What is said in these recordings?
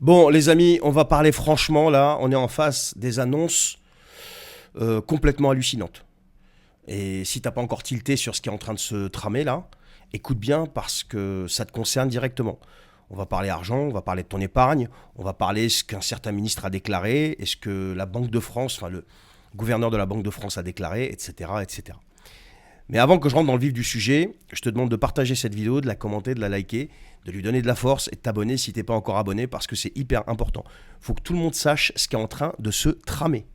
Bon, les amis, on va parler franchement, là, on est en face des annonces complètement hallucinantes. Et si t'as pas encore tilté sur ce qui est en train de se tramer, là, écoute bien parce que ça te concerne directement. On va parler argent, on va parler de ton épargne, on va parler ce qu'un certain ministre a déclaré, et ce que la Banque de France, enfin le gouverneur de la Banque de France a déclaré, etc., etc. Mais avant que je rentre dans le vif du sujet, je te demande de partager cette vidéo, de la commenter, de la liker, de lui donner de la force et de t'abonner si t'es pas encore abonné parce que c'est hyper important. Il faut que tout le monde sache ce qui est en train de se tramer.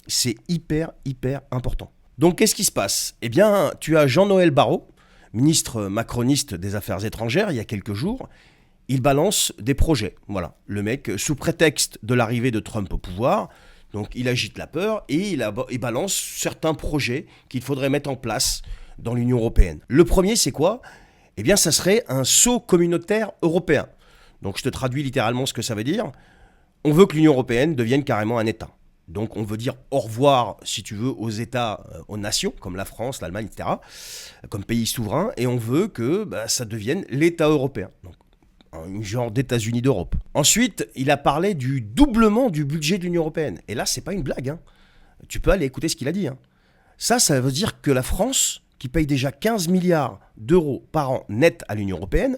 C'est hyper important. Donc qu'est-ce qui se passe? Eh bien, tu as Jean-Noël Barrot, ministre macroniste des Affaires étrangères, il y a quelques jours. Il balance des projets. Voilà, le mec, sous prétexte de l'arrivée de Trump au pouvoir, donc il agite la peur et il balance certains projets qu'il faudrait mettre en place dans l'Union européenne. Le premier, c'est quoi? Eh bien, ça serait un sceau communautaire européen. Donc je te traduis littéralement ce que ça veut dire. On veut que l'Union européenne devienne carrément un État. Donc on veut dire au revoir, si tu veux, aux États, aux nations, comme la France, l'Allemagne, etc., comme pays souverains, et on veut que ça devienne l'État européen. Donc, un genre d'États-Unis d'Europe. Ensuite, il a parlé du doublement du budget de l'Union européenne. Et là, c'est pas une blague. Hein. Tu peux aller écouter ce qu'il a dit. Hein. Ça veut dire que la France, qui paye déjà 15 milliards d'euros par an net à l'Union européenne,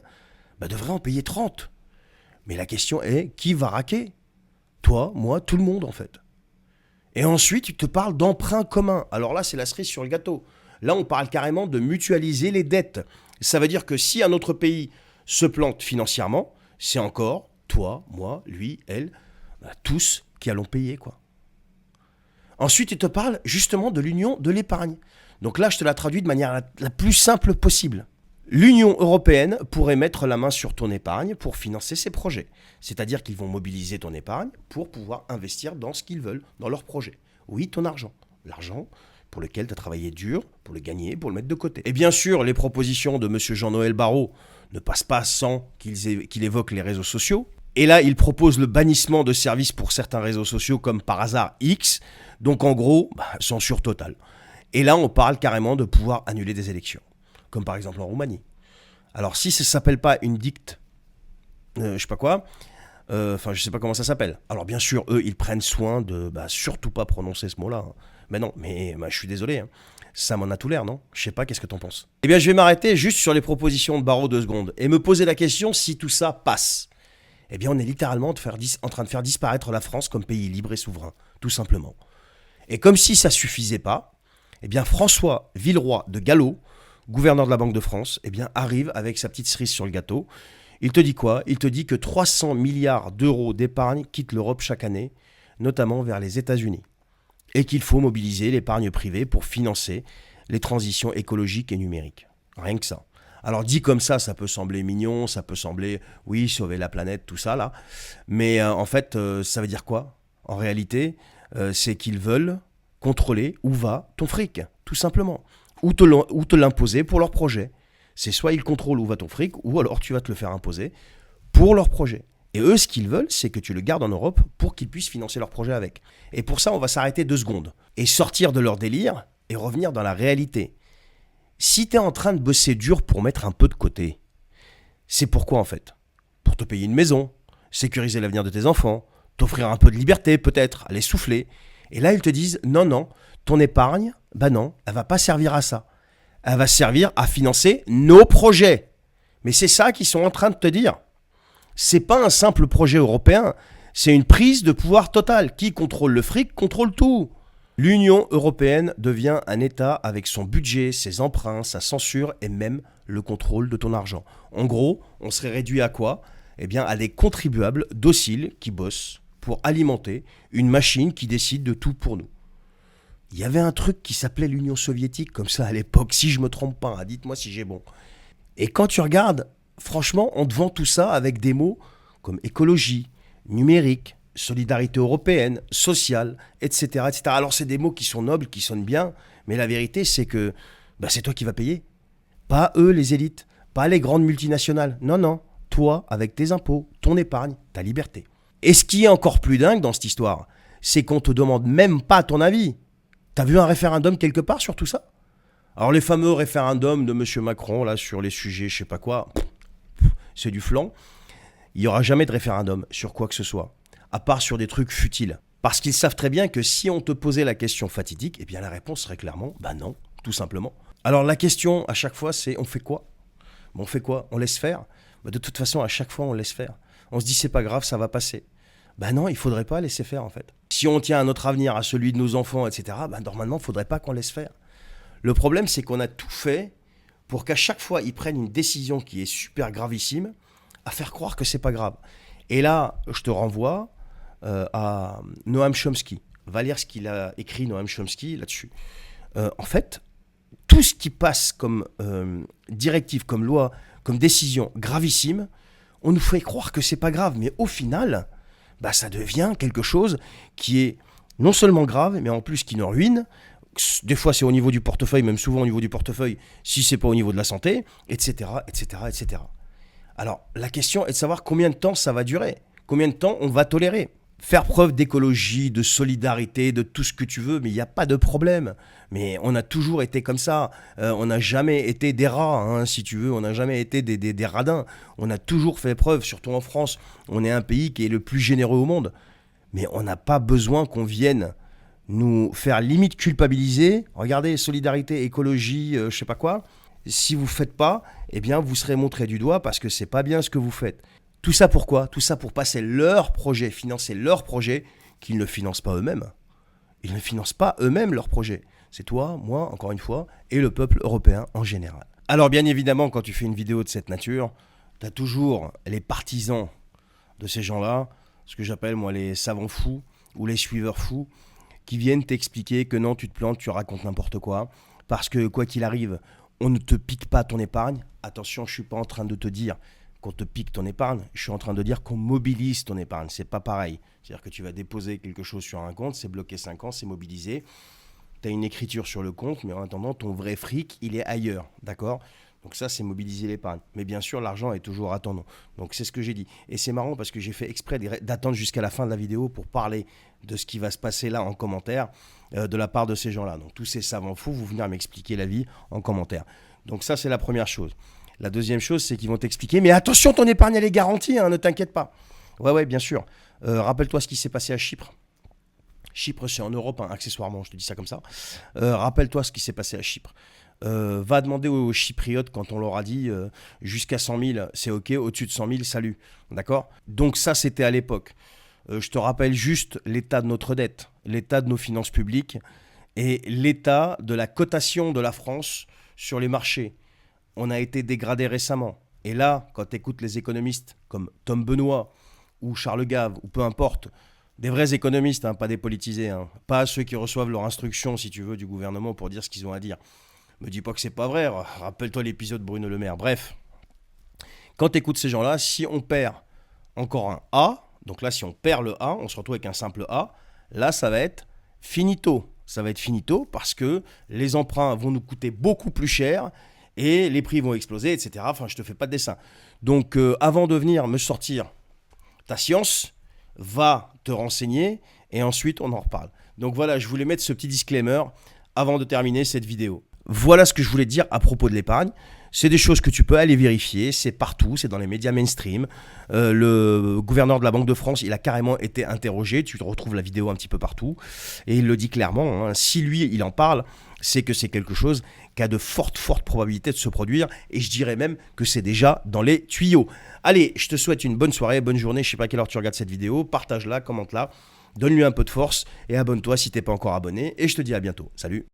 devrait en payer 30. Mais la question est, qui va raquer? Toi, moi, tout le monde en fait. Et ensuite, il te parle d'emprunt commun. Alors là, c'est la cerise sur le gâteau. Là, on parle carrément de mutualiser les dettes. Ça veut dire que si un autre pays se plante financièrement, c'est encore toi, moi, lui, elle, tous qui allons payer, quoi. Ensuite, il te parle justement de l'union de l'épargne. Donc là, je te la traduis de manière la plus simple possible. L'Union européenne pourrait mettre la main sur ton épargne pour financer ses projets. C'est-à-dire qu'ils vont mobiliser ton épargne pour pouvoir investir dans ce qu'ils veulent, dans leurs projets. Oui, ton argent. L'argent pour lequel tu as travaillé dur, pour le gagner, pour le mettre de côté. Et bien sûr, les propositions de M. Jean-Noël Barrot ne passent pas sans qu'il évoque les réseaux sociaux. Et là, il propose le bannissement de services pour certains réseaux sociaux, comme par hasard X. Donc en gros, censure totale. Et là, on parle carrément de pouvoir annuler des élections, comme par exemple en Roumanie. Alors si ça ne s'appelle pas une dicte, je sais pas quoi, je sais pas comment ça s'appelle. Alors bien sûr, eux, ils prennent soin de surtout pas prononcer ce mot-là. Hein. Mais non, je suis désolé, hein. Ça m'en a tout l'air, non? Je sais pas, qu'est-ce que t'en penses? Eh bien, je vais m'arrêter juste sur les propositions de Barrot 2 secondes et me poser la question si tout ça passe. Eh bien, on est littéralement en train de faire disparaître la France comme pays libre et souverain, tout simplement. Et comme si ça suffisait pas, eh bien, François Villeroy de Galhau, gouverneur de la Banque de France, eh bien, arrive avec sa petite cerise sur le gâteau. Il te dit quoi? Il te dit que 300 milliards d'euros d'épargne quittent l'Europe chaque année, notamment vers les États-Unis. Et qu'il faut mobiliser l'épargne privée pour financer les transitions écologiques et numériques. Rien que ça. Alors dit comme ça peut sembler mignon, ça peut sembler, oui, sauver la planète, tout ça là. Mais en fait, ça veut dire quoi? En réalité, c'est qu'ils veulent contrôler où va ton fric, tout simplement. Ou te l'imposer pour leur projet. C'est soit ils contrôlent où va ton fric, ou alors tu vas te le faire imposer pour leur projet. Et eux, ce qu'ils veulent, c'est que tu le gardes en Europe pour qu'ils puissent financer leur projet avec. Et pour ça, on va s'arrêter 2 secondes et sortir de leur délire et revenir dans la réalité. Si tu es en train de bosser dur pour mettre un peu de côté, c'est pourquoi en fait? Pour te payer une maison, sécuriser l'avenir de tes enfants, t'offrir un peu de liberté peut-être, aller souffler. Et là, ils te disent non, ton épargne, non, elle va pas servir à ça. Elle va servir à financer nos projets. Mais c'est ça qu'ils sont en train de te dire. C'est pas un simple projet européen, c'est une prise de pouvoir totale. Qui contrôle le fric contrôle tout. L'Union européenne devient un État avec son budget, ses emprunts, sa censure et même le contrôle de ton argent. En gros, on serait réduit à quoi? Eh bien, à des contribuables dociles qui bossent pour alimenter une machine qui décide de tout pour nous. Il y avait un truc qui s'appelait l'Union soviétique, comme ça à l'époque, si je me trompe pas, hein, dites-moi si j'ai bon. Et quand tu regardes, franchement, on te vend tout ça avec des mots comme écologie, numérique, solidarité européenne, sociale, etc., etc. Alors c'est des mots qui sont nobles, qui sonnent bien, mais la vérité c'est que c'est toi qui vas payer. Pas eux les élites, pas les grandes multinationales. Non, toi avec tes impôts, ton épargne, ta liberté. Et ce qui est encore plus dingue dans cette histoire, c'est qu'on te demande même pas ton avis. T'as vu un référendum quelque part sur tout ça? Alors les fameux référendums de M. Macron là sur les sujets je sais pas quoi, c'est du flan. il n'y aura jamais de référendum sur quoi que ce soit, à part sur des trucs futiles. Parce qu'ils savent très bien que si on te posait la question fatidique, eh bien la réponse serait clairement, bah non, tout simplement. Alors la question à chaque fois c'est, on fait quoi? On fait quoi? On laisse faire? Bah, de toute façon, à chaque fois on laisse faire. On se dit c'est pas grave, ça va passer. Bah non, il faudrait pas laisser faire en fait. Si on tient à notre avenir, à celui de nos enfants, etc., bah normalement, il faudrait pas qu'on laisse faire. Le problème, c'est qu'on a tout fait pour qu'à chaque fois, ils prennent une décision qui est super gravissime, à faire croire que c'est pas grave. Et là, je te renvoie à Noam Chomsky. Va lire ce qu'il a écrit, Noam Chomsky, là-dessus. En fait, tout ce qui passe comme directive, comme loi, comme décision gravissime, on nous fait croire que c'est pas grave. Mais au final, bah, ça devient quelque chose qui est non seulement grave, mais en plus qui nous ruine. Des fois, c'est au niveau du portefeuille, même souvent au niveau du portefeuille, si c'est pas au niveau de la santé, etc., etc., etc. Alors, la question est de savoir combien de temps ça va durer, combien de temps on va tolérer. Faire preuve d'écologie, de solidarité, de tout ce que tu veux, mais il n'y a pas de problème. Mais on a toujours été comme ça. On n'a jamais été des rats, hein, si tu veux. On n'a jamais été des radins. On a toujours fait preuve, surtout en France. On est un pays qui est le plus généreux au monde. Mais on n'a pas besoin qu'on vienne nous faire limite culpabiliser. Regardez, solidarité, écologie, je sais pas quoi. Si vous ne faites pas, eh bien, vous serez montré du doigt parce que c'est pas bien ce que vous faites. Tout ça pourquoi? Tout ça pour passer leur projet, financer leur projet qu'ils ne financent pas eux-mêmes. Ils ne financent pas eux-mêmes leur projet. C'est toi, moi, encore une fois, et le peuple européen en général. Alors bien évidemment, quand tu fais une vidéo de cette nature, tu as toujours les partisans de ces gens-là, ce que j'appelle moi les savants fous ou les suiveurs fous, qui viennent t'expliquer que non, tu te plantes, tu racontes n'importe quoi, parce que quoi qu'il arrive, on ne te pique pas ton épargne. Attention, je ne suis pas en train de te dire qu'on te pique ton épargne, je suis en train de dire qu'on mobilise ton épargne. C'est pas pareil. C'est-à-dire que tu vas déposer quelque chose sur un compte, c'est bloqué 5 ans, c'est mobilisé. Tu as une écriture sur le compte, mais en attendant, ton vrai fric, il est ailleurs. D'accord? Donc ça, c'est mobiliser l'épargne. Mais bien sûr, l'argent est toujours à ton nom. Donc c'est ce que j'ai dit. Et c'est marrant parce que j'ai fait exprès d'attendre jusqu'à la fin de la vidéo pour parler de ce qui va se passer là en commentaire de la part de ces gens-là. Donc tous ces savants fous vont venir m'expliquer la vie en commentaire. Donc ça, c'est la première chose. La deuxième chose, c'est qu'ils vont t'expliquer, mais attention, ton épargne, elle est garantie, hein, ne t'inquiète pas. Ouais, bien sûr. Rappelle-toi ce qui s'est passé à Chypre. Chypre, c'est en Europe, hein, accessoirement, je te dis ça comme ça. Rappelle-toi ce qui s'est passé à Chypre. Va demander aux Chypriotes quand on leur a dit jusqu'à 100 000, c'est OK, au-dessus de 100 000, salut. D'accord? Donc ça, c'était à l'époque. Je te rappelle juste l'état de notre dette, l'état de nos finances publiques et l'état de la cotation de la France sur les marchés. On a été dégradé récemment. Et là, quand tu écoutes les économistes comme Tom Benoît ou Charles Gave, ou peu importe, des vrais économistes, hein, pas des politisés, hein, pas ceux qui reçoivent leur instruction, si tu veux, du gouvernement pour dire ce qu'ils ont à dire. Me dis pas que c'est pas vrai, rappelle-toi l'épisode Bruno Le Maire. Bref, quand tu écoutes ces gens-là, si on perd encore un A, donc là, si on perd le A, on se retrouve avec un simple A, là, ça va être finito. Ça va être finito parce que les emprunts vont nous coûter beaucoup plus cher et les prix vont exploser, etc. Enfin, je te fais pas de dessin. Donc, avant de venir me sortir ta science, va te renseigner et ensuite on en reparle. Donc voilà, je voulais mettre ce petit disclaimer avant de terminer cette vidéo. Voilà ce que je voulais dire à propos de l'épargne. C'est des choses que tu peux aller vérifier, c'est partout, c'est dans les médias mainstream. Le gouverneur de la Banque de France, il a carrément été interrogé, tu retrouves la vidéo un petit peu partout, et il le dit clairement, hein, si lui, il en parle, c'est que c'est quelque chose qui a de fortes probabilités de se produire, et je dirais même que c'est déjà dans les tuyaux. Allez, je te souhaite une bonne soirée, bonne journée, je ne sais pas à quelle heure tu regardes cette vidéo, partage-la, commente-la, donne-lui un peu de force, et abonne-toi si tu n'es pas encore abonné, et je te dis à bientôt. Salut!